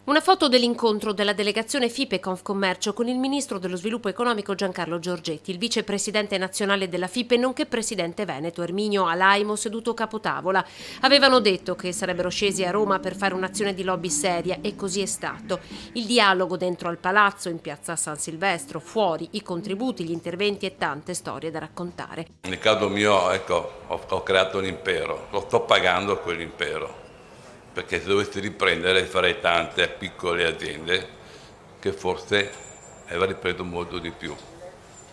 Una foto dell'incontro della delegazione FIPE Confcommercio con il ministro dello sviluppo economico Giancarlo Giorgetti, il vicepresidente nazionale della FIPE nonché presidente veneto Erminio Alaimo seduto capotavola. Avevano detto che sarebbero scesi a Roma per fare un'azione di lobby seria e così è stato. Il dialogo dentro al palazzo, in piazza San Silvestro, fuori, i contributi, gli interventi e tante storie da raccontare. Nel caso mio, ecco, ho creato un impero, lo sto pagando quell'impero. Perché se dovessi riprendere farei tante piccole aziende che forse avrei preso molto di più.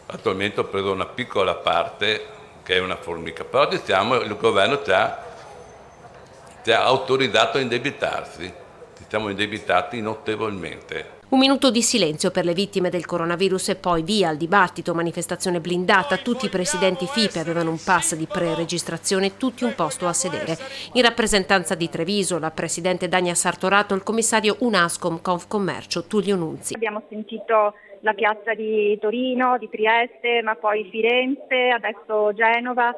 Attualmente ho preso una piccola parte che è una formica, però il governo ci ha autorizzato a indebitarsi, ci siamo indebitati notevolmente. Un minuto di silenzio per le vittime del coronavirus e poi via al dibattito, manifestazione blindata, tutti i presidenti FIPE avevano un pass di pre-registrazione, tutti un posto a sedere. In rappresentanza di Treviso, la presidente Dania Sartorato, il commissario Unascom Confcommercio Tullio Nunzi. Abbiamo sentito la piazza di Torino, di Trieste, ma poi Firenze, adesso Genova.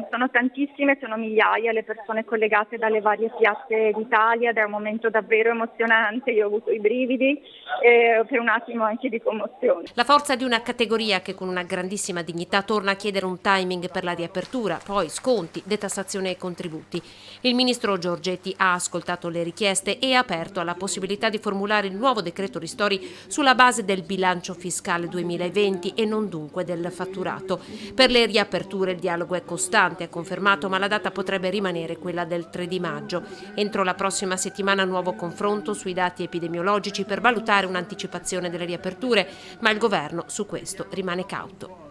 Sono tantissime, sono migliaia le persone collegate dalle varie piazze d'Italia ed è un momento davvero emozionante. Io ho avuto i brividi e per un attimo anche di commozione. La forza di una categoria che con una grandissima dignità torna a chiedere un timing per la riapertura, poi sconti, detassazione e contributi. Il ministro Giorgetti ha ascoltato le richieste e ha aperto alla possibilità di formulare il nuovo decreto ristori sulla base del bilancio fiscale 2020 e non dunque del fatturato. Per le riaperture il dialogo è costante, ha confermato, ma la data potrebbe rimanere quella del 3 di maggio. Entro la prossima settimana nuovo confronto sui dati epidemiologici per valutare un'anticipazione delle riaperture, ma il governo su questo rimane cauto.